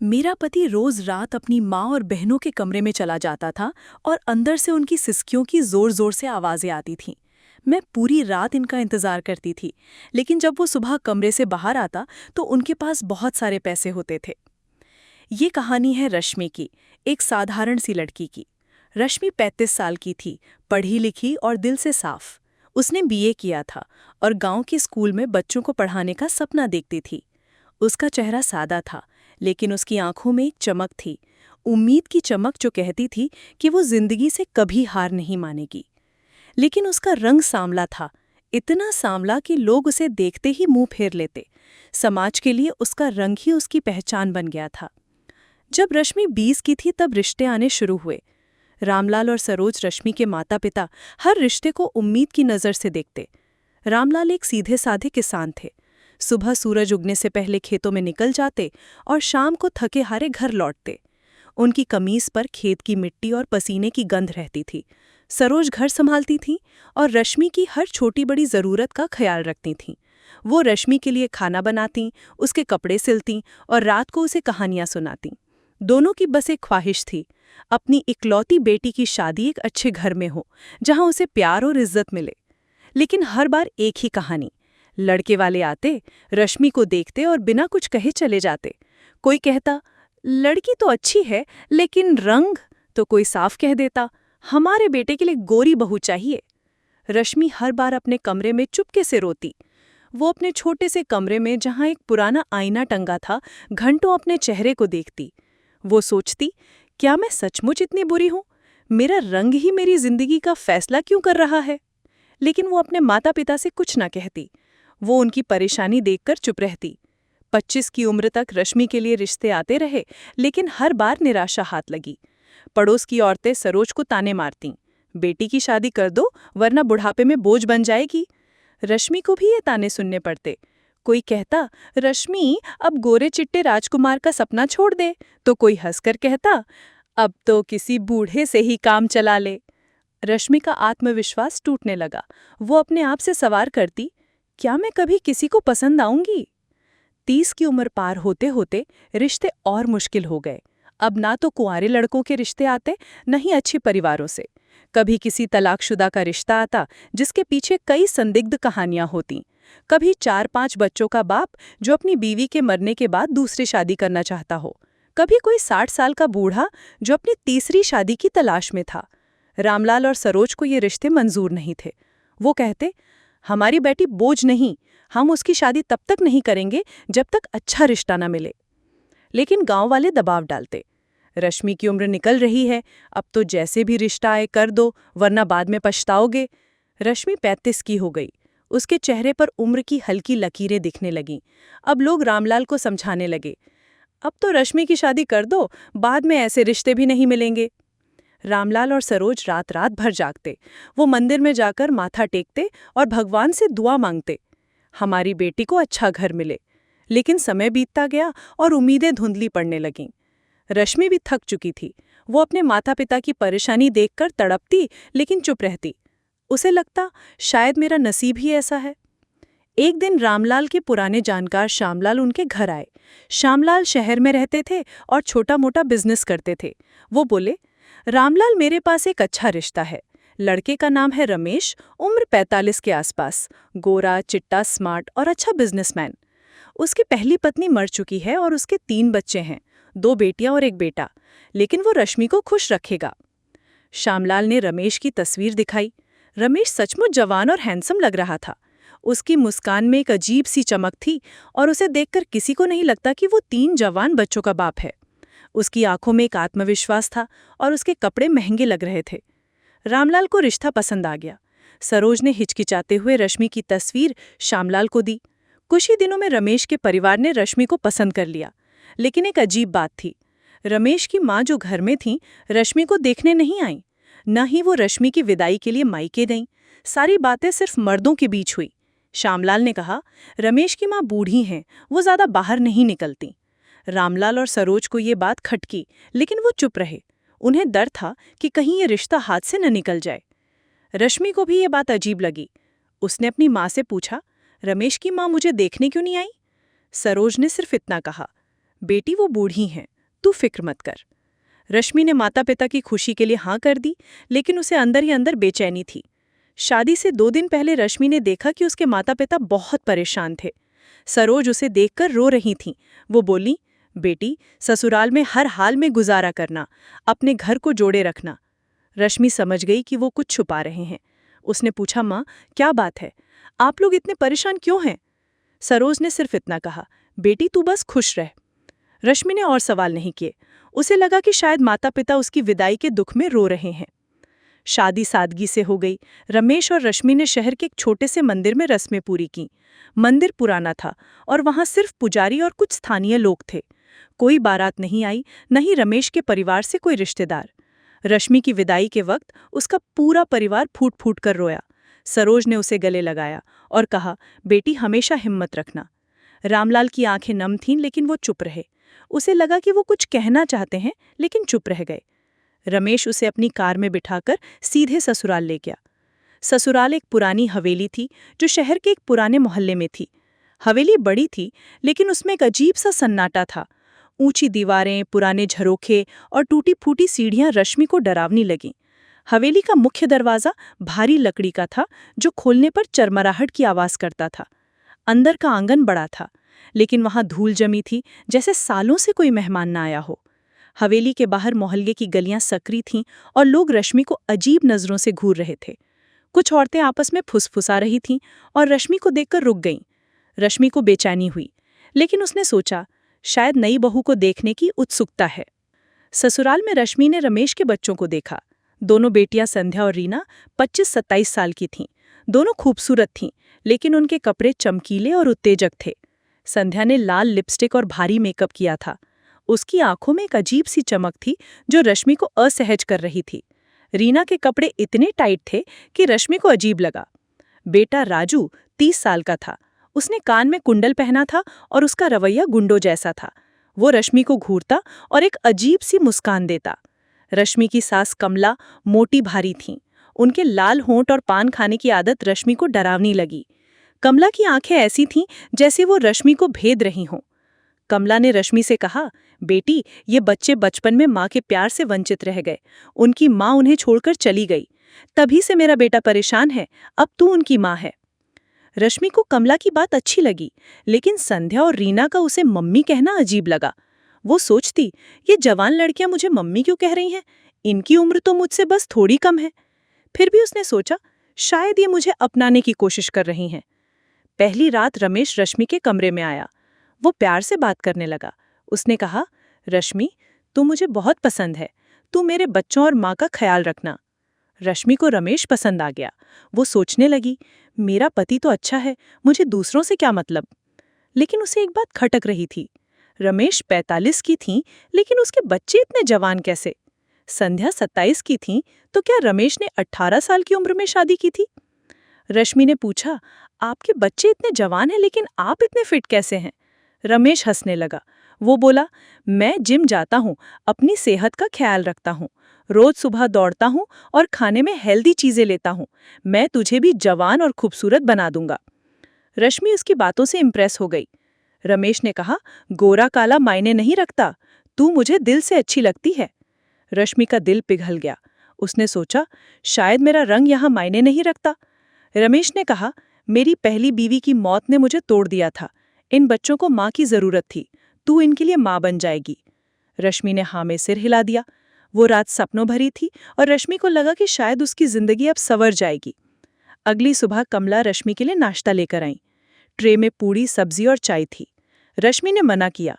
मेरा पति रोज रात अपनी माँ और बहनों के कमरे में चला जाता था और अंदर से उनकी सिसकियों की जोर जोर से आवाजें आती थीं। मैं पूरी रात इनका इंतजार करती थी, लेकिन जब वो सुबह कमरे से बाहर आता तो उनके पास बहुत सारे पैसे होते थे। ये कहानी है रश्मि की, एक साधारण सी लड़की की। रश्मि 35 साल की थी, पढ़ी लिखी और दिल से साफ। उसने बीए किया था और गांव के स्कूल में बच्चों को पढ़ाने का सपना देखती थी। उसका चेहरा सादा था, लेकिन उसकी आंखों में एक चमक थी, उम्मीद की चमक जो कहती थी कि वो जिंदगी से कभी हार नहीं मानेगी। लेकिन उसका रंग सांवला था, इतना सांवला कि लोग उसे देखते ही मुंह फेर लेते। समाज के लिए उसका रंग ही उसकी पहचान बन गया था। जब रश्मि 20 की थी तब रिश्ते आने शुरू हुए। रामलाल और सरोज, रश्मि के माता पिता, हर रिश्ते को उम्मीद की नज़र से देखते। रामलाल एक सीधे साधे किसान थे। सुबह सूरज उगने से पहले खेतों में निकल जाते और शाम को थके हारे घर लौटते। उनकी कमीज पर खेत की मिट्टी और पसीने की गंध रहती थी। सरोज घर संभालती थी और रश्मि की हर छोटी बड़ी ज़रूरत का ख्याल रखती थीं। वो रश्मि के लिए खाना बनाती, उसके कपड़े सिलती और रात को उसे कहानियां सुनाती। दोनों की बस एक ख्वाहिश थी, अपनी इकलौती बेटी की शादी एक अच्छे घर में हो, जहां उसे प्यार और इज्जत मिले। लेकिन हर बार एक ही कहानी। लड़के वाले आते, रश्मि को देखते और बिना कुछ कहे चले जाते। कोई कहता, लड़की तो अच्छी है लेकिन रंग, तो कोई साफ कह देता, हमारे बेटे के लिए गोरी बहू चाहिए। रश्मि हर बार अपने कमरे में चुपके से रोती। वो अपने छोटे से कमरे में, जहां एक पुराना आईना टंगा था, घंटों अपने चेहरे को देखती। वो सोचती, क्या मैं सचमुच इतनी बुरी हूं? मेरा रंग ही मेरी जिंदगी का फैसला क्यों कर रहा है? लेकिन वो अपने माता पिता से कुछ ना कहती। वो उनकी परेशानी देखकर चुप रहती। 25 की उम्र तक रश्मि के लिए रिश्ते आते रहे, लेकिन हर बार निराशा हाथ लगी। पड़ोस की औरतें सरोज को ताने मारतीं, बेटी की शादी कर दो वरना बुढ़ापे में बोझ बन जाएगी। रश्मि को भी ये ताने सुनने पड़ते। कोई कहता, रश्मि अब गोरे चिट्टे राजकुमार का सपना छोड़ दे, तो कोई हंसकर कहता, अब तो किसी बूढ़े से ही काम चला ले। रश्मि का आत्मविश्वास टूटने लगा। वो अपने आप से सवाल करती, क्या मैं कभी किसी को पसंद आऊंगी? 30 की उम्र पार होते होते रिश्ते और मुश्किल हो गए। अब ना तो कुंवारे लड़कों के रिश्ते आते, न ही अच्छे परिवारों से। कभी किसी तलाकशुदा का रिश्ता आता, जिसके पीछे कई संदिग्ध कहानियां होतीं। कभी 4-5 बच्चों का बाप जो अपनी बीवी के मरने के बाद दूसरी शादी करना चाहता हो। कभी कोई 60 साल का बूढ़ा जो अपनी तीसरी शादी की तलाश में था। रामलाल और सरोज को ये रिश्ते मंजूर नहीं थे। वो कहते, हमारी बेटी बोझ नहीं, हम उसकी शादी तब तक नहीं करेंगे जब तक अच्छा रिश्ता न मिले। लेकिन गांव वाले दबाव डालते, रश्मि की उम्र निकल रही है, अब तो जैसे भी रिश्ता आए कर दो वरना बाद में पछताओगे। रश्मि 35 की हो गई। उसके चेहरे पर उम्र की हल्की लकीरें दिखने लगीं। अब लोग रामलाल को समझाने लगे, अब तो रश्मि की शादी कर दो, बाद में ऐसे रिश्ते भी नहीं मिलेंगे। रामलाल और सरोज रात रात भर जागते। वो मंदिर में जाकर माथा टेकते और भगवान से दुआ मांगते, हमारी बेटी को अच्छा घर मिले। लेकिन समय बीतता गया और उम्मीदें धुंधली पड़ने लगीं। रश्मि भी थक चुकी थी। वो अपने माता पिता की परेशानी देखकर तड़पती, लेकिन चुप रहती। उसे लगता, शायद मेरा नसीब ही ऐसा है। एक दिन रामलाल के पुराने जानकार श्यामलाल उनके घर आए। श्यामलाल शहर में रहते थे और छोटा मोटा बिजनेस करते थे। वो बोले, रामलाल, मेरे पास एक अच्छा रिश्ता है। लड़के का नाम है रमेश, उम्र 45 के आसपास, गोरा चिट्टा, स्मार्ट और अच्छा बिजनेसमैन। उसकी पहली पत्नी मर चुकी है और उसके 3 बच्चे हैं, 2 बेटियां और 1 बेटा। लेकिन वो रश्मि को खुश रखेगा। श्यामलाल ने रमेश की तस्वीर दिखाई। रमेश सचमुच जवान और हैंडसम लग रहा था। उसकी मुस्कान में एक अजीब सी चमक थी और उसे देखकर किसी को नहीं लगता कि वो 3 जवान बच्चों का बाप है। उसकी आंखों में एक आत्मविश्वास था और उसके कपड़े महंगे लग रहे थे। रामलाल को रिश्ता पसंद आ गया। सरोज ने हिचकिचाते हुए रश्मि की तस्वीर श्यामलाल को दी। कुछ ही दिनों में रमेश के परिवार ने रश्मि को पसंद कर लिया। लेकिन एक अजीब बात थी, रमेश की माँ जो घर में थीं, रश्मि को देखने नहीं आईं। न ही वो रश्मि की विदाई के लिए मायके गईं। सारी बातें सिर्फ मर्दों के बीच हुई। श्यामलाल ने कहा, रमेश की माँ बूढ़ी हैं, वो ज्यादा बाहर नहीं निकलती। रामलाल और सरोज को ये बात खटकी, लेकिन वो चुप रहे। उन्हें डर था कि कहीं ये रिश्ता हाथ से न निकल जाए। रश्मि को भी ये बात अजीब लगी। उसने अपनी माँ से पूछा, रमेश की माँ मुझे देखने क्यों नहीं आई? सरोज ने सिर्फ इतना कहा, बेटी वो बूढ़ी हैं, तू फिक्र मत कर। रश्मि ने माता पिता की खुशी के लिए हाँ कर दी, लेकिन उसे अंदर ही अंदर बेचैनी थी। शादी से 2 दिन पहले रश्मि ने देखा कि उसके माता पिता बहुत परेशान थे। सरोज उसे देखकर रो रही थीं। वो बोली, बेटी, ससुराल में हर हाल में गुजारा करना, अपने घर को जोड़े रखना। रश्मि समझ गई कि वो कुछ छुपा रहे हैं। उसने पूछा, माँ, क्या बात है? आप लोग इतने परेशान क्यों हैं? सरोज ने सिर्फ इतना कहा, बेटी तू बस खुश रह। रश्मि ने और सवाल नहीं किए। उसे लगा कि शायद माता पिता उसकी विदाई के दुख में रो रहे हैं। शादी सादगी से हो गई। रमेश और रश्मि ने शहर के एक छोटे से मंदिर में रस्में पूरी की। मंदिर पुराना था और वहां सिर्फ पुजारी और कुछ स्थानीय लोग थे। कोई बारात नहीं आई, न ही रमेश के परिवार से कोई रिश्तेदार। रश्मि की विदाई के वक्त उसका पूरा परिवार फूट फूट कर रोया। सरोज ने उसे गले लगाया और कहा, बेटी हमेशा हिम्मत रखना। रामलाल की आंखें नम थीं, लेकिन वो चुप रहे। उसे लगा कि वो कुछ कहना चाहते हैं, लेकिन चुप रह गए। रमेश उसे अपनी कार में बिठाकर सीधे ससुराल ले गया। ससुराल एक पुरानी हवेली थी जो शहर के एक पुराने मोहल्ले में थी। हवेली बड़ी थी, लेकिन उसमें एक अजीब सा सन्नाटा था। ऊंची दीवारें, पुराने झरोखे और टूटी फूटी सीढ़ियां रश्मि को डरावनी लगीं। हवेली का मुख्य दरवाजा भारी लकड़ी का था, जो खोलने पर चरमराहट की आवाज करता था। अंदर का आंगन बड़ा था, लेकिन वहां धूल जमी थी, जैसे सालों से कोई मेहमान न आया हो। हवेली के बाहर मोहल्ले की गलियां सकरी थीं और लोग रश्मि को अजीब नजरों से घूर रहे थे। कुछ औरतें आपस में फुसफुसा रही थीं और रश्मि को देखकर रुक गईं। रश्मि को बेचैनी हुई, लेकिन उसने सोचा, शायद नई बहू को देखने की उत्सुकता है। ससुराल में रश्मि ने रमेश के बच्चों को देखा। दोनों बेटियां संध्या और रीना 25-27 साल की थीं। दोनों खूबसूरत थीं, लेकिन उनके कपड़े चमकीले और उत्तेजक थे। संध्या ने लाल लिपस्टिक और भारी मेकअप किया था। उसकी आंखों में एक अजीब सी चमक थी जो रश्मि को असहज कर रही थी। रीना के कपड़े इतने टाइट थे कि रश्मि को अजीब लगा। बेटा राजू 30 साल का था। उसने कान में कुंडल पहना था और उसका रवैया गुंडों जैसा था। वो रश्मि को घूरता और एक अजीब सी मुस्कान देता। रश्मि की सास कमला मोटी भारी थीं। उनके लाल होंठ और पान खाने की आदत रश्मि को डरावनी लगी। कमला की आंखें ऐसी थीं जैसे वो रश्मि को भेद रही हों। कमला ने रश्मि से कहा, बेटी, ये बच्चे बचपन में माँ के प्यार से वंचित रह गए। उनकी माँ उन्हें छोड़कर चली गई। तभी से मेरा बेटा परेशान है। अब तू उनकी माँ है। रश्मि को कमला की बात अच्छी लगी, लेकिन संध्या और रीना का उसे मम्मी कहना अजीब लगा। वो सोचती, ये जवान लड़कियां मुझे मम्मी क्यों कह रही हैं? इनकी उम्र तो मुझसे बस थोड़ी कम है। फिर भी उसने सोचा, शायद ये मुझे अपनाने की कोशिश कर रही हैं। पहली रात रमेश रश्मि के कमरे में आया। वो प्यार से बात करने लगा। उसने कहा, रश्मि, तू मुझे बहुत पसंद है। तू मेरे बच्चों और माँ का ख्याल रखना। रश्मि को रमेश पसंद आ गया। वो सोचने लगी, मेरा पति तो अच्छा है, मुझे दूसरों से क्या मतलब? लेकिन उसे एक बात खटक रही थी। रमेश 45 की थी, लेकिन उसके बच्चे इतने जवान कैसे? संध्या 27 की थी, तो क्या रमेश ने 18 साल की उम्र में शादी की थी? रश्मि ने पूछा, आपके बच्चे इतने जवान हैं, लेकिन आप इतने फिट कैसे हैं? रमेश हंसने लगा। वो बोला, मैं जिम जाता हूँ, अपनी सेहत का ख्याल रखता हूँ, रोज सुबह दौड़ता हूँ और खाने में हेल्दी चीजें लेता हूँ। मैं तुझे भी जवान और खूबसूरत बना दूंगा। रश्मि उसकी बातों से इम्प्रेस हो गई। रमेश ने कहा, गोरा काला मायने नहीं रखता, तू मुझे दिल से अच्छी लगती है। रश्मि का दिल पिघल गया। उसने सोचा, शायद मेरा रंग यहाँ मायने नहीं रखता। रमेश ने कहा, मेरी पहली बीवी की मौत ने मुझे तोड़ दिया था। इन बच्चों को माँ की जरूरत थी। तू इनके लिए माँ बन जाएगी। रश्मि ने हाँ में सिर हिला दिया। वो रात सपनों भरी थी और रश्मि को लगा कि शायद उसकी जिंदगी अब संवर जाएगी। अगली सुबह कमला रश्मि के लिए नाश्ता लेकर आई। ट्रे में पूड़ी, सब्जी और चाय थी। रश्मि ने मना किया,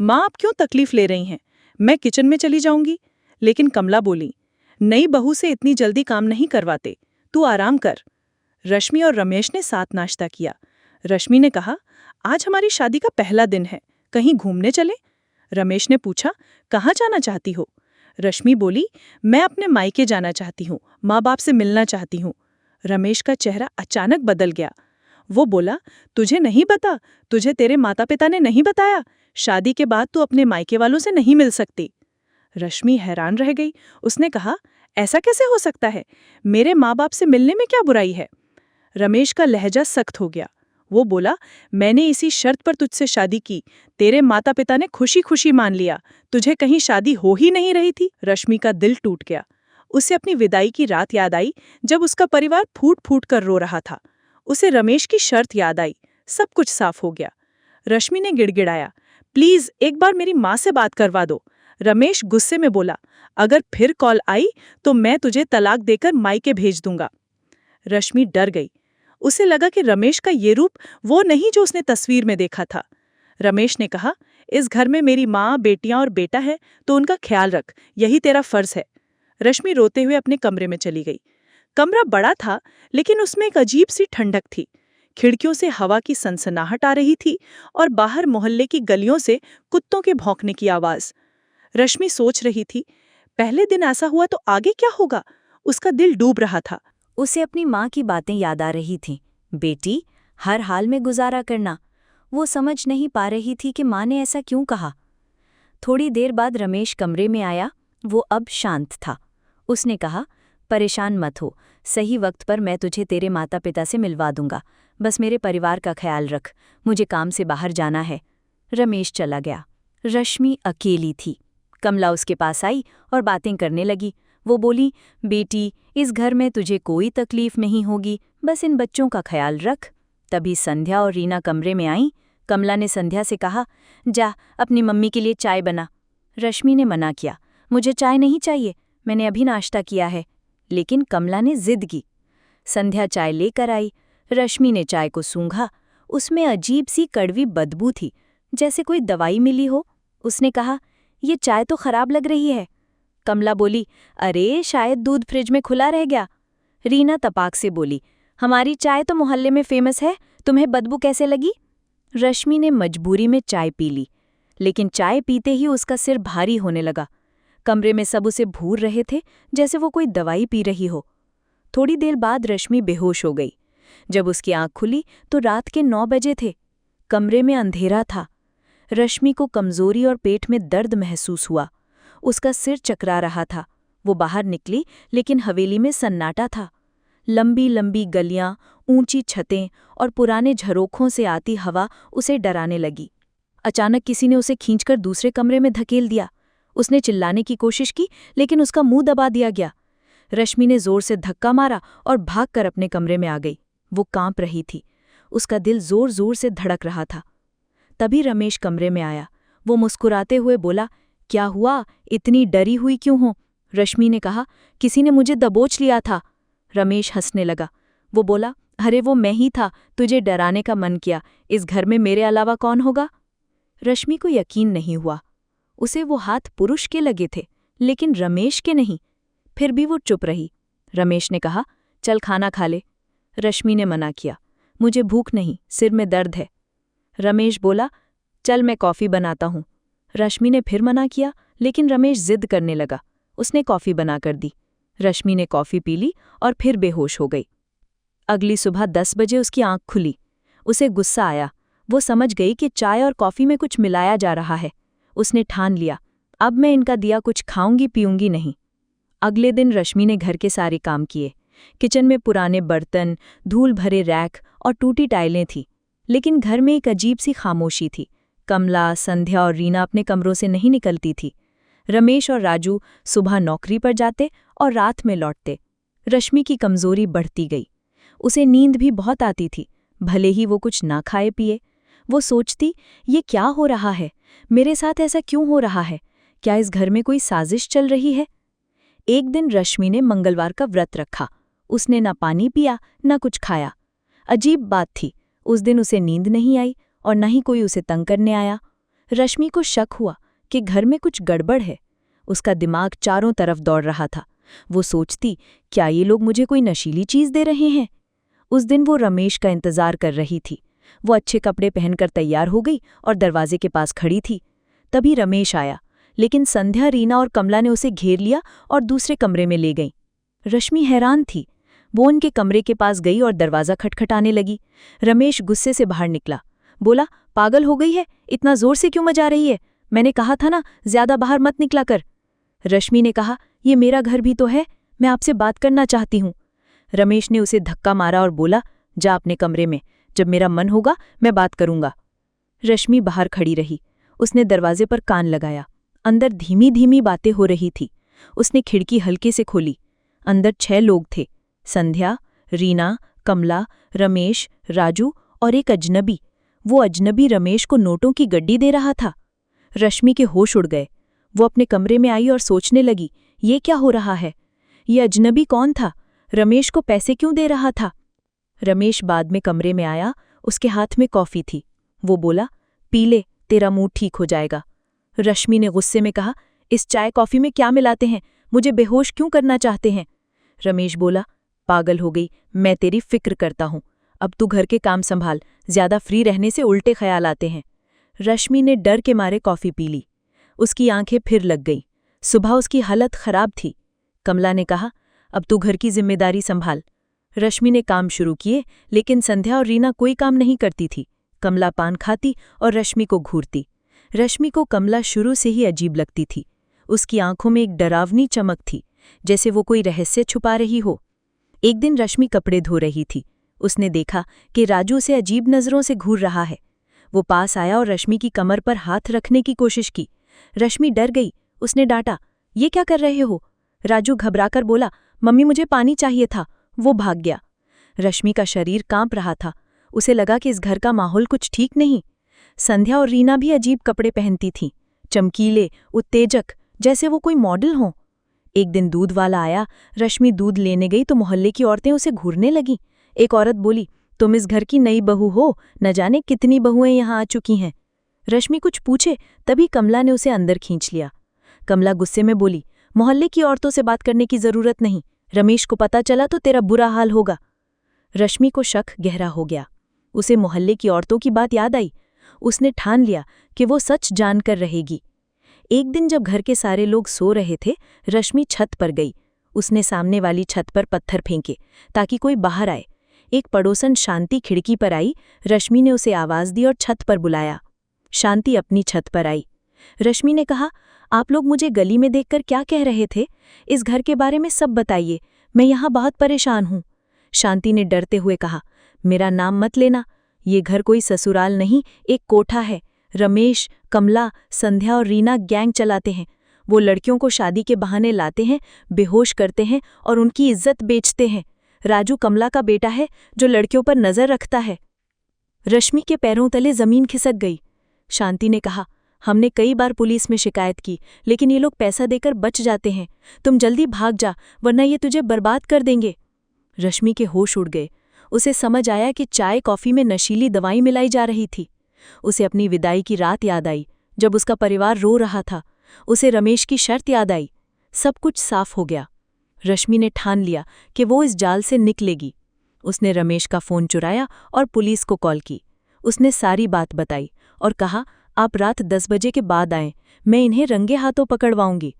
माँ आप क्यों तकलीफ ले रही हैं? मैं किचन में चली जाऊंगी। लेकिन कमला बोली, नई बहू से इतनी जल्दी काम नहीं करवाते, तू आराम कर। रश्मि और रमेश ने साथ नाश्ता किया। रश्मि ने कहा, आज हमारी शादी का पहला दिन है, कहीं घूमने चले? रमेश ने पूछा, कहाँ जाना चाहती हो? रश्मि बोली, मैं अपने मायके जाना चाहती हूँ, माँ बाप से मिलना चाहती हूँ। रमेश का चेहरा अचानक बदल गया। वो बोला, तुझे नहीं पता? तुझे तेरे माता पिता ने नहीं बताया? शादी के बाद तू अपने मायके वालों से नहीं मिल सकती। रश्मि हैरान रह गई। उसने कहा, ऐसा कैसे हो सकता है? मेरे माँ बाप से मिलने में क्या बुराई है? रमेश का लहजा सख्त हो गया। वो बोला, मैंने इसी शर्त पर तुझसे शादी की। तेरे माता पिता ने खुशी खुशी मान लिया। तुझे कहीं शादी हो ही नहीं रही थी। रश्मि का दिल टूट गया। उसे अपनी विदाई की रात याद आई जब उसका परिवार फूट फूट कर रो रहा था। उसे रमेश की शर्त याद आई। सब कुछ साफ हो गया। रश्मि ने गिड़गिड़ाया, प्लीज एक बार मेरी माँ से बात करवा दो। रमेश गुस्से में बोला, अगर फिर कॉल आई तो मैं तुझे तलाक देकर मायके भेज दूंगा। रश्मि डर गई। उसे लगा कि रमेश का ये रूप वो नहीं जो उसने तस्वीर में देखा था। रमेश ने कहा, इस घर में मेरी माँ, बेटियां और बेटा है, तो उनका ख्याल रख, यही तेरा फर्ज है। रश्मि रोते हुए अपने कमरे में चली गई। कमरा बड़ा था, लेकिन उसमें एक अजीब सी ठंडक थी। खिड़कियों से हवा की सनसनाहट आ रही थी और बाहर मोहल्ले की गलियों से कुत्तों के भौंकने की आवाज। रश्मि सोच रही थी, पहले दिन ऐसा हुआ तो आगे क्या होगा? उसका दिल डूब रहा था। उसे अपनी माँ की बातें याद आ रही थीं। बेटी, हर हाल में गुजारा करना। वो समझ नहीं पा रही थी कि माँ ने ऐसा क्यों कहा। थोड़ी देर बाद रमेश कमरे में आया। वो अब शांत था। उसने कहा, परेशान मत हो, सही वक्त पर मैं तुझे तेरे माता पिता से मिलवा दूंगा। बस मेरे परिवार का ख्याल रख, मुझे काम से बाहर जाना है। रमेश चला गया। रश्मि अकेली थी। कमला उसके पास आई और बातें करने लगी। वो बोली, बेटी, इस घर में तुझे कोई तकलीफ नहीं होगी, बस इन बच्चों का ख्याल रख। तभी संध्या और रीना कमरे में आईं। कमला ने संध्या से कहा, जा अपनी मम्मी के लिए चाय बना। रश्मि ने मना किया, मुझे चाय नहीं चाहिए, मैंने अभी नाश्ता किया है। लेकिन कमला ने जिद की। संध्या चाय लेकर आई। रश्मि ने चाय को सूंघा। उसमें अजीब सी कड़वी बदबू थी, जैसे कोई दवाई मिली हो। उसने कहा, ये चाय तो खराब लग रही है। कमला बोली, अरे शायद दूध फ्रिज में खुला रह गया। रीना तपाक से बोली, हमारी चाय तो मोहल्ले में फेमस है, तुम्हें बदबू कैसे लगी? रश्मि ने मजबूरी में चाय पी ली, लेकिन चाय पीते ही उसका सिर भारी होने लगा। कमरे में सब उसे घूर रहे थे, जैसे वो कोई दवाई पी रही हो। थोड़ी देर बाद रश्मि बेहोश हो गई। जब उसकी आंख खुली तो रात के 9 बजे थे। कमरे में अंधेरा था। रश्मि को कमजोरी और पेट में दर्द महसूस हुआ। उसका सिर चकरा रहा था। वो बाहर निकली, लेकिन हवेली में सन्नाटा था। लंबी लंबी गलियां, ऊंची छतें और पुराने झरोखों से आती हवा उसे डराने लगी। अचानक किसी ने उसे खींचकर दूसरे कमरे में धकेल दिया। उसने चिल्लाने की कोशिश की, लेकिन उसका मुंह दबा दिया गया। रश्मि ने जोर से धक्का मारा और भागकर अपने कमरे में आ गई। वो कांप रही थी। उसका दिल जोर जोर से धड़क रहा था। तभी रमेश कमरे में आया। वो मुस्कुराते हुए बोला, क्या हुआ, इतनी डरी हुई क्यों हो? रश्मि ने कहा, किसी ने मुझे दबोच लिया था। रमेश हंसने लगा। वो बोला, अरे वो मैं ही था, तुझे डराने का मन किया। इस घर में मेरे अलावा कौन होगा? रश्मि को यकीन नहीं हुआ। उसे वो हाथ पुरुष के लगे थे, लेकिन रमेश के नहीं। फिर भी वो चुप रही। रमेश ने कहा, चल खाना खा ले। रश्मि ने मना किया, मुझे भूख नहीं, सिर में दर्द है। रमेश बोला, चल मैं कॉफ़ी बनाता हूँ। रश्मि ने फिर मना किया, लेकिन रमेश जिद करने लगा। उसने कॉफ़ी बनाकर दी। रश्मि ने कॉफ़ी पी ली और फिर बेहोश हो गई। अगली सुबह 10 बजे उसकी आंख खुली। उसे गुस्सा आया। वो समझ गई कि चाय और कॉफ़ी में कुछ मिलाया जा रहा है। उसने ठान लिया, अब मैं इनका दिया कुछ खाऊंगी पीऊंगी नहीं। अगले दिन रश्मि ने घर के सारे काम किए। किचन में पुराने बर्तन, धूल भरे रैक और टूटी टाइलें थीं, लेकिन घर में एक अजीब सी खामोशी थी। कमला, संध्या और रीना अपने कमरों से नहीं निकलती थी। रमेश और राजू सुबह नौकरी पर जाते और रात में लौटते। रश्मि की कमजोरी बढ़ती गई। उसे नींद भी बहुत आती थी, भले ही वो कुछ ना खाए पिए। वो सोचती, ये क्या हो रहा है, मेरे साथ ऐसा क्यों हो रहा है? क्या इस घर में कोई साजिश चल रही है? एक दिन रश्मि ने मंगलवार का व्रत रखा। उसने ना पानी पिया, ना कुछ खाया। अजीब बात थी, उस दिन उसे नींद नहीं आई और न ही कोई उसे तंग करने आया। रश्मि को शक हुआ कि घर में कुछ गड़बड़ है। उसका दिमाग चारों तरफ दौड़ रहा था। वो सोचती, क्या ये लोग मुझे कोई नशीली चीज दे रहे हैं? उस दिन वो रमेश का इंतजार कर रही थी। वो अच्छे कपड़े पहनकर तैयार हो गई और दरवाजे के पास खड़ी थी। तभी रमेश आया, लेकिन संध्या, रीना और कमला ने उसे घेर लिया और दूसरे कमरे में ले गईं। रश्मि हैरान थी। वो उनके कमरे के पास गई और दरवाज़ा खटखटाने लगी। रमेश गुस्से से बाहर निकला। बोला, पागल हो गई है, इतना जोर से क्यों मचा रही है? मैंने कहा था ना, ज्यादा बाहर मत निकला कर। रश्मि ने कहा, ये मेरा घर भी तो है, मैं आपसे बात करना चाहती हूँ। रमेश ने उसे धक्का मारा और बोला, जा अपने कमरे में, जब मेरा मन होगा मैं बात करूंगा। रश्मि बाहर खड़ी रही। उसने दरवाजे पर कान लगाया। अंदर धीमी धीमी बातें हो रही थी। उसने खिड़की हल्के से खोली। अंदर 6 लोग थे। संध्या, रीना, कमला, रमेश, राजू और एक अजनबी। वो अजनबी रमेश को नोटों की गड्डी दे रहा था। रश्मि के होश उड़ गए। वो अपने कमरे में आई और सोचने लगी, ये क्या हो रहा है? ये अजनबी कौन था? रमेश को पैसे क्यों दे रहा था? रमेश बाद में कमरे में आया। उसके हाथ में कॉफी थी। वो बोला, पी ले, तेरा मूड ठीक हो जाएगा। रश्मि ने गुस्से में कहा, इस चाय कॉफी में क्या मिलाते हैं? मुझे बेहोश क्यों करना चाहते हैं? रमेश बोला, पागल हो गई, मैं तेरी फिक्र करता हूं। अब तू घर के काम संभाल, ज्यादा फ्री रहने से उल्टे ख्याल आते हैं। रश्मि ने डर के मारे कॉफी पी ली। उसकी आंखें फिर लग गईं। सुबह उसकी हालत खराब थी। कमला ने कहा, अब तू घर की जिम्मेदारी संभाल। रश्मि ने काम शुरू किए, लेकिन संध्या और रीना कोई काम नहीं करती थी। कमला पान खाती और रश्मि को घूरती। रश्मि को कमला शुरू से ही अजीब लगती थी। उसकी आंखों में एक डरावनी चमक थी, जैसे वो कोई रहस्य छुपा रही हो। एक दिन रश्मि कपड़े धो रही थी। उसने देखा कि राजू उसे अजीब नज़रों से घूर रहा है। वो पास आया और रश्मि की कमर पर हाथ रखने की कोशिश की। रश्मि डर गई। उसने डांटा, ये क्या कर रहे हो? राजू घबराकर बोला, मम्मी मुझे पानी चाहिए था। वो भाग गया। रश्मि का शरीर कांप रहा था। उसे लगा कि इस घर का माहौल कुछ ठीक नहीं। संध्या और रीना भी अजीब कपड़े पहनती थीं, चमकीले, उत्तेजक, जैसे वो कोई मॉडल हों। एक दिन दूध वाला आया। रश्मि दूध लेने गई तो मोहल्ले की औरतें उसे घूरने लगीं। एक औरत बोली, तुम इस घर की नई बहू हो, न जाने कितनी बहुएं यहाँ आ चुकी हैं। रश्मि कुछ पूछे तभी कमला ने उसे अंदर खींच लिया। कमला गुस्से में बोली, मोहल्ले की औरतों से बात करने की जरूरत नहीं। रमेश को पता चला तो तेरा बुरा हाल होगा। रश्मि को शक गहरा हो गया। उसे मोहल्ले की औरतों की बात याद आई। उसने ठान लिया कि वो सच जानकर रहेगी। एक दिन जब घर के सारे लोग सो रहे थे, रश्मि छत पर गई। उसने सामने वाली छत पर पत्थर फेंके ताकि कोई बाहर आए। एक पड़ोसन शांति खिड़की पर आई। रश्मि ने उसे आवाज दी और छत पर बुलाया। शांति अपनी छत पर आई। रश्मि ने कहा, आप लोग मुझे गली में देखकर क्या कह रहे थे? इस घर के बारे में सब बताइए, मैं यहाँ बहुत परेशान हूँ। शांति ने डरते हुए कहा, मेरा नाम मत लेना। ये घर कोई ससुराल नहीं, एक कोठा है। रमेश, कमला, संध्या और रीना गैंग चलाते हैं। वो लड़कियों को शादी के बहाने लाते हैं, बेहोश करते हैं और उनकी इज्जत बेचते हैं। राजू कमला का बेटा है जो लड़कियों पर नजर रखता है। रश्मि के पैरों तले जमीन खिसक गई। शांति ने कहा, हमने कई बार पुलिस में शिकायत की, लेकिन ये लोग पैसा देकर बच जाते हैं। तुम जल्दी भाग जा, वरना ये तुझे बर्बाद कर देंगे। रश्मि के होश उड़ गए। उसे समझ आया कि चाय कॉफी में नशीली दवाई मिलाई जा रही थी। उसे अपनी विदाई की रात याद आई, जब उसका परिवार रो रहा था। उसे रमेश की शर्त याद आई। सब कुछ साफ हो गया। रश्मि ने ठान लिया कि वो इस जाल से निकलेगी। उसने रमेश का फ़ोन चुराया और पुलिस को कॉल की। उसने सारी बात बताई और कहा, आप रात 10 बजे के बाद आएं, मैं इन्हें रंगे हाथों पकड़वाऊंगी।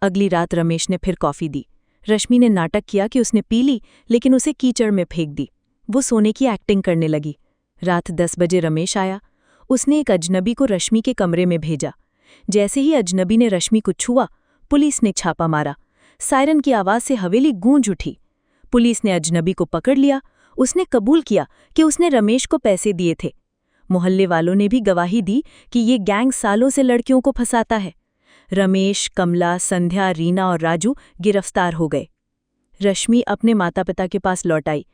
अगली रात रमेश ने फिर कॉफ़ी दी। रश्मि ने नाटक किया कि उसने पी ली, लेकिन उसे कीचड़ में फेंक दी। वो सोने की एक्टिंग करने लगी। रात 10 बजे रमेश आया। उसने एक अजनबी को रश्मि के कमरे में भेजा। जैसे ही अजनबी ने रश्मि को छुआ, पुलिस ने छापा मारा। सायरन की आवाज़ से हवेली गूंज उठी। पुलिस ने अजनबी को पकड़ लिया। उसने कबूल किया कि उसने रमेश को पैसे दिए थे। मोहल्ले वालों ने भी गवाही दी कि ये गैंग सालों से लड़कियों को फंसाता है। रमेश, कमला, संध्या, रीना और राजू गिरफ्तार हो गए। रश्मि अपने माता पिता के पास लौट आई।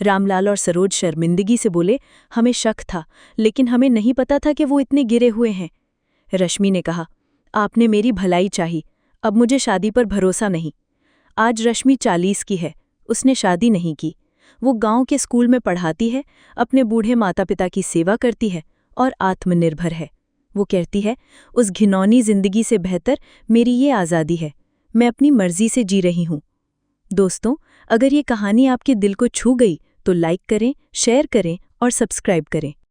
रामलाल और सरोज शर्मिंदगी से बोले, हमें शक था, लेकिन हमें नहीं पता था कि वो इतने गिरे हुए हैं। रश्मि ने कहा, आपने मेरी भलाई चाही, अब मुझे शादी पर भरोसा नहीं। आज रश्मि 40 की है। उसने शादी नहीं की। वो गांव के स्कूल में पढ़ाती है, अपने बूढ़े माता पिता की सेवा करती है और आत्मनिर्भर है। वो कहती है, उस घिनौनी जिंदगी से बेहतर मेरी ये आज़ादी है। मैं अपनी मर्जी से जी रही हूँ। दोस्तों, अगर ये कहानी आपके दिल को छू गई तो लाइक करें, शेयर करें और सब्सक्राइब करें।